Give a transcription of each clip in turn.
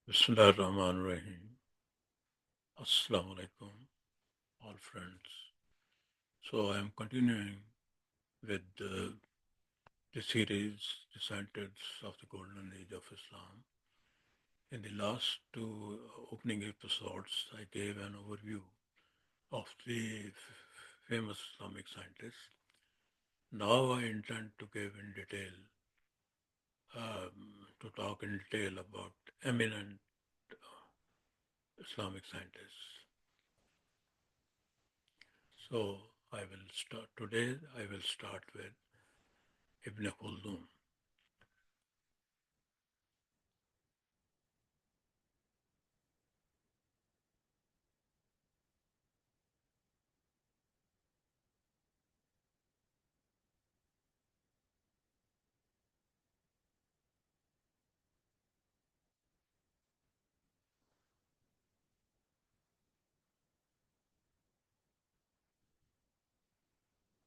Bismillahirrahmanirrahim. Assalamu alaikum, all friends. So I am continuing with the series, The Scientists of the Golden Age of Islam. In the last two opening episodes, I gave an overview of the famous Islamic scientists. Now I intend to give in detail, to talk in detail about eminent Islamic scientists. So I will start today. I will start with Ibn Khuldoon.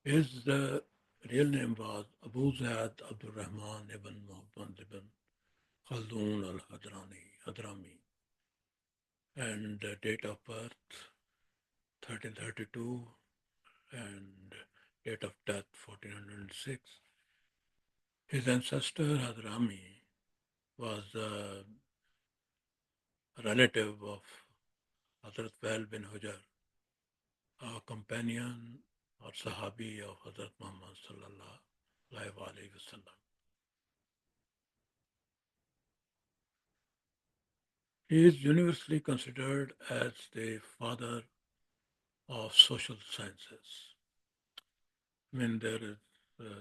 His real name was Abu Zaid Abdul Rahman ibn Muhammad ibn Khuldoon Hadrami, and date of birth 1332 and date of death 1406. His ancestor Hadrami was a relative of Hazrat Wail bin Hujar, a companion or Sahabi of Hazrat Muhammad sallallahu alaihi wasallam. He is universally considered as the father of social sciences. I mean, there is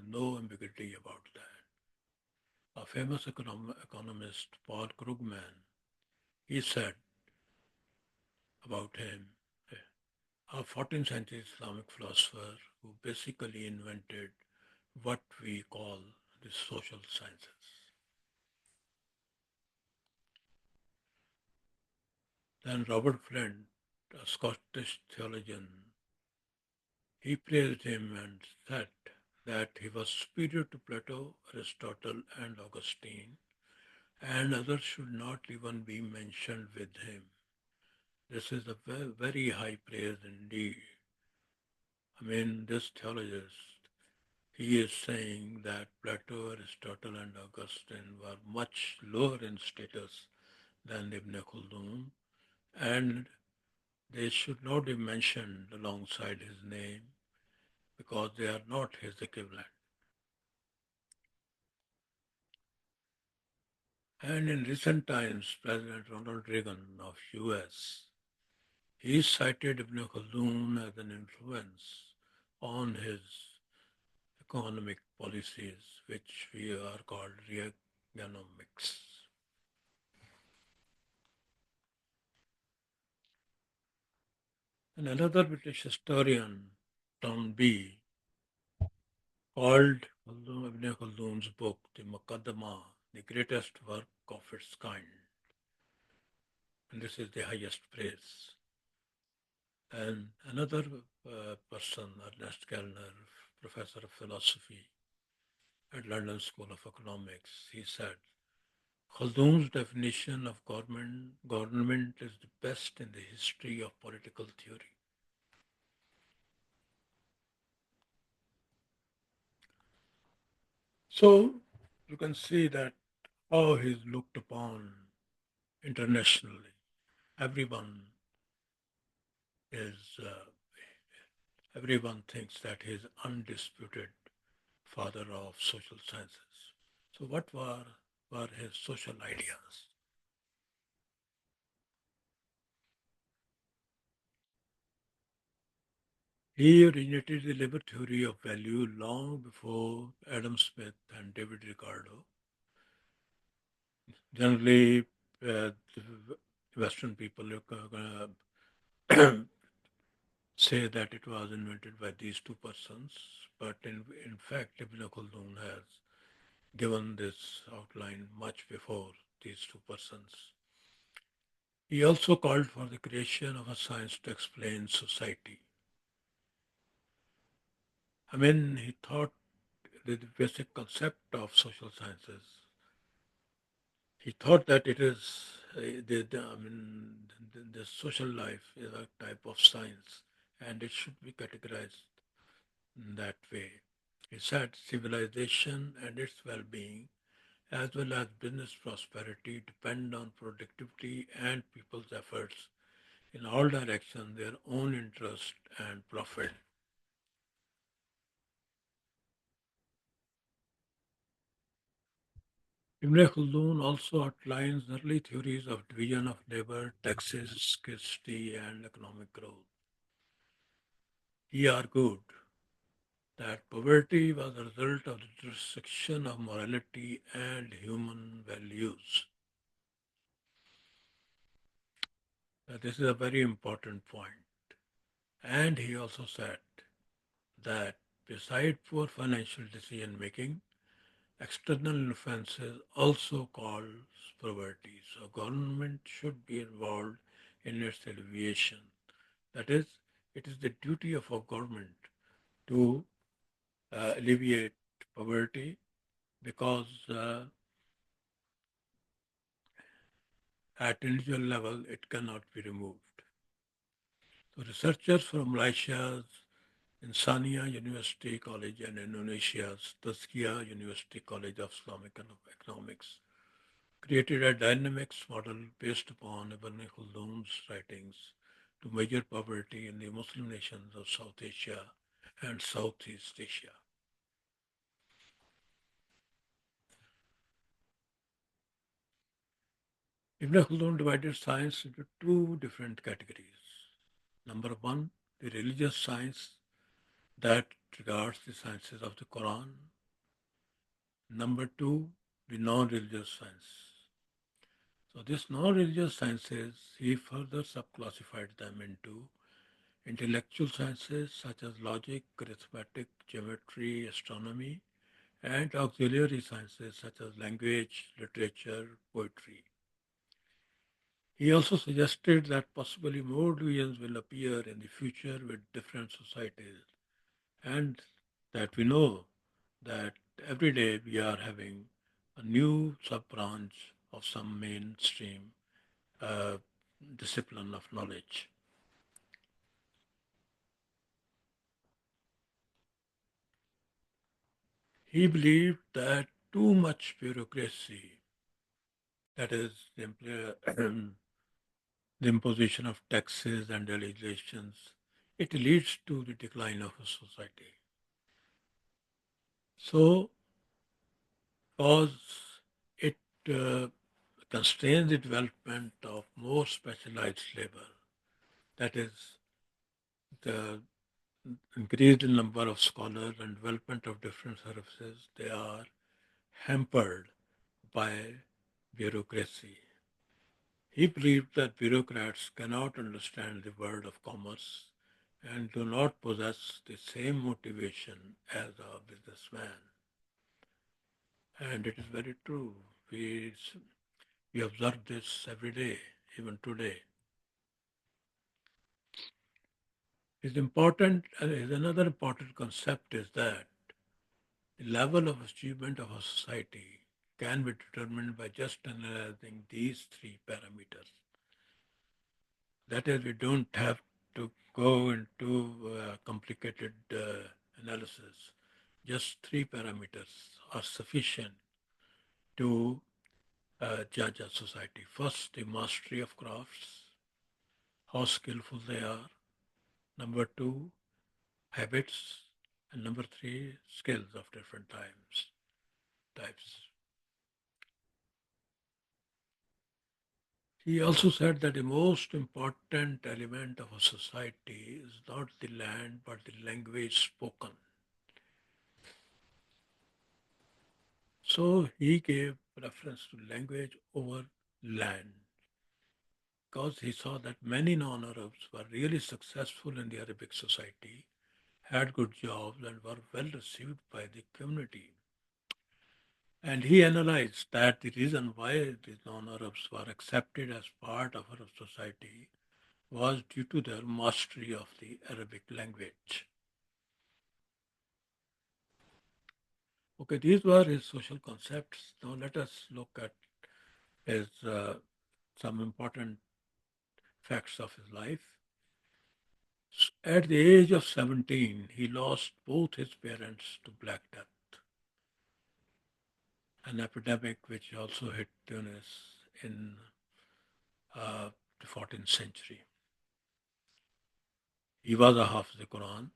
no ambiguity about that. A famous economist, Paul Krugman, he said about him, a 14th century Islamic philosopher who basically invented what we call the social sciences. Then Robert Flint, a Scottish theologian, he praised him and said that he was superior to Plato, Aristotle, and Augustine, and others should not even be mentioned with him. This is a very high praise indeed. I mean, this theologist, he is saying that Plato, Aristotle, and Augustine were much lower in status than Ibn Khuldoon, and they should not be mentioned alongside his name because they are not his equivalent. And in recent times, President Ronald Reagan of US, he cited Ibn Khuldoon as an influence on his economic policies, which we are called Reaganomics. And another British historian, Tom B., called Ibn Khuldoon's book, the Muqaddamah, the greatest work of its kind. And this is the highest praise. And another person, Ernest Kellner, professor of philosophy at London School of Economics, he said, Khuldoon's definition of government is the best in the history of political theory. So you can see that how he's looked upon internationally. Everyone is, everyone thinks that he's undisputed father of social sciences. So were his social ideas? He originated the labor theory of value long before Adam Smith and David Ricardo. Generally, the Western people say that it was invented by these two persons, but in fact, Ibn Khaldun has given this outline much before these two persons. He also called for the creation of a science to explain society. I mean, he thought the basic concept of social sciences. He thought that it is I mean, the social life is a type of science, and it should be categorized in that way. He said civilization and its well-being, as well as business prosperity, depend on productivity and people's efforts in all directions, their own interest and profit. Ibn Khuldoon also outlines early theories of division of labor, taxes, scarcity, and economic growth. He argued that poverty was a result of the intersection of morality and human values. This is a very important point. And he also said that beside poor financial decision making, external influences also cause poverty. So government should be involved in its alleviation. That is, it is the duty of a government to alleviate poverty because at individual level it cannot be removed. So researchers from Malaysia's Insania University College and Indonesia's Tazkiyah University College of Islamic Economics created a dynamics model based upon Ibn Khuldoon's writings to measure poverty in the Muslim nations of South Asia and Southeast Asia. Ibn Khuldoon divided science into two different categories. Number one, the religious science that regards the sciences of the Quran. Number two, the non-religious science. So these non-religious sciences, he further subclassified them into intellectual sciences such as logic, arithmetic, geometry, astronomy, and auxiliary sciences such as language, literature, poetry. He also suggested that possibly more divisions will appear in the future with different societies, and that we know that every day we are having a new sub branch of some mainstream uh, discipline of knowledge. He believed that too much bureaucracy, that is, the imposition of taxes and legislations, it leads to the decline of a society. So, because it uh, constrains the development of more specialized labor, that is, the increased number of scholars and development of different services, they are hampered by bureaucracy. He believed that bureaucrats cannot understand the world of commerce and do not possess the same motivation as a businessman. And it is very true. We observe this every day, even today. Is another important concept is that the level of achievement of a society can be determined by just analyzing these three parameters. That is, we don't have to go into complicated analysis. Just three parameters are sufficient to judge a society. First, the mastery of crafts, how skillful they are. Number two, habits. And number three, skills of different types. He also said that the most important element of a society is not the land but the language spoken. So he gave preference to language over land because he saw that many non-Arabs were really successful in the Arabic society, had good jobs, and were well received by the community. And he analyzed that the reason why these non-Arabs were accepted as part of Arab society was due to their mastery of the Arabic language. Okay, these were his social concepts. Now let us look at his some important facts of his life. At the age of 17, he lost both his parents to Black Death, an epidemic which also hit Tunis in the 14th century. He was a Hafiz Quran,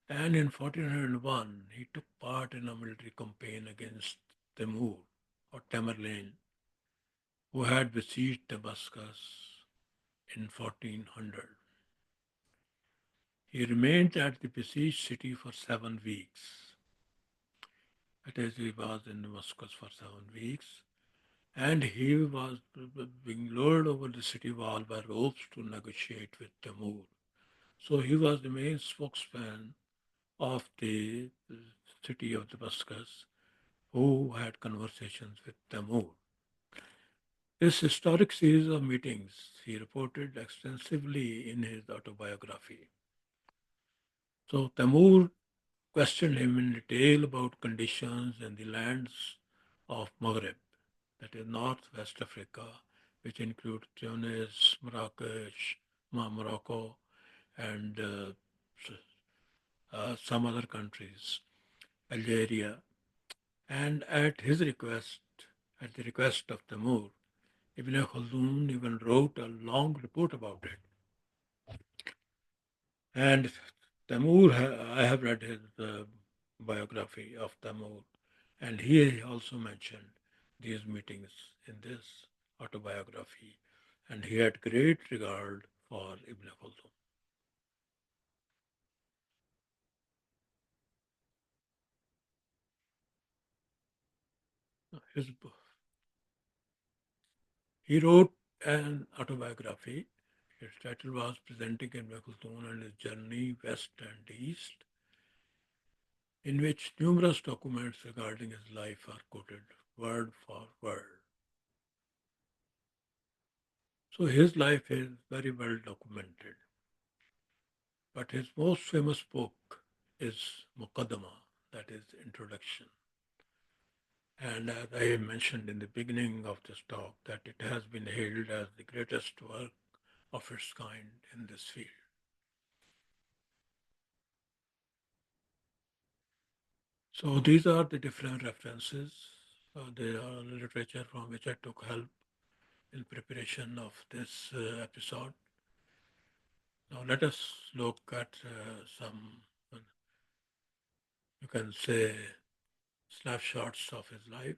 and in 1401 he took part in a military campaign against Timur or Tamerlane, who had besieged Damascus in 1400. He remained at the besieged city for 7 weeks. That is, he was in Damascus for 7 weeks, and he was being lured over the city wall by ropes to negotiate with Timur. So he was the main spokesman of the city of Damascus who had conversations with Timur. This historic series of meetings he reported extensively in his autobiography. So Timur questioned him in detail about conditions in the lands of Maghreb, that is Northwest Africa, which include Tunis, Marrakesh, Morocco, and some other countries, Algeria. And at the request of Timur, Ibn Khuldoon even wrote a long report about it. And I have read his biography of Tamur, and he also mentioned these meetings in this autobiography, and he had great regard for Ibn Khaldun. His, he wrote an autobiography. Its title was Presenting Ibn Khaldun and His Journey West and East, in which numerous documents regarding his life are quoted word for word. So his life is very well documented. But his most famous book is Muqaddama, that is introduction. And as I mentioned in the beginning of this talk, that it has been hailed as the greatest work of its kind in this field. So these are the different references. They are literature from which I took help in preparation of this episode. Now let us look at some, you can say, snapshots of his life.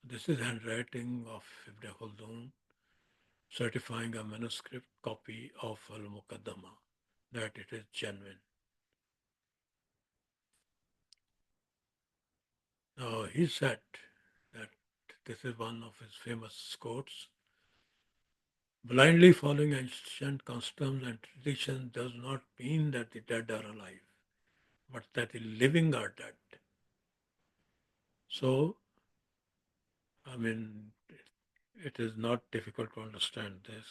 This is handwriting of Ibn Khaldun certifying a manuscript copy of Al-Muqaddama that it is genuine. Now he said that this is one of his famous quotes. Blindly following ancient customs and traditions does not mean that the dead are alive, but that the living are dead. So, I mean, it is not difficult to understand this,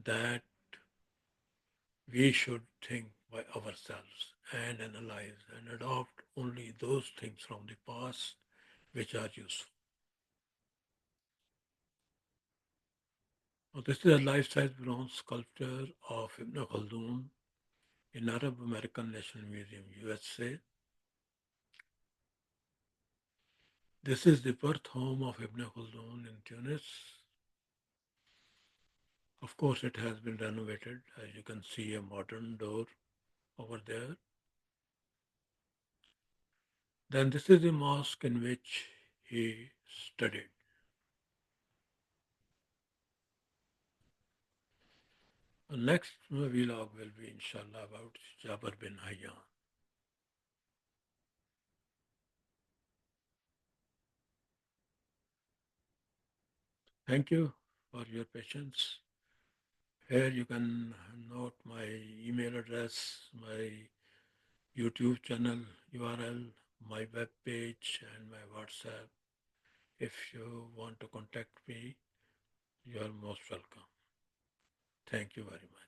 that we should think by ourselves and analyze and adopt only those things from the past which are useful. Now, this is a life-size bronze sculpture of Ibn Khaldun in Arab American National Museum, USA. This is the birth home of Ibn Khaldun in Tunis. Of course, it has been renovated. As you can see, a modern door over there. Then this is the mosque in which he studied. The next vlog will be, inshallah, about Jabir bin Hayyan. Thank you for your patience. Here you can note my email address, my YouTube channel URL, my web page, and my WhatsApp. If you want to contact me, you are most welcome. Thank you very much.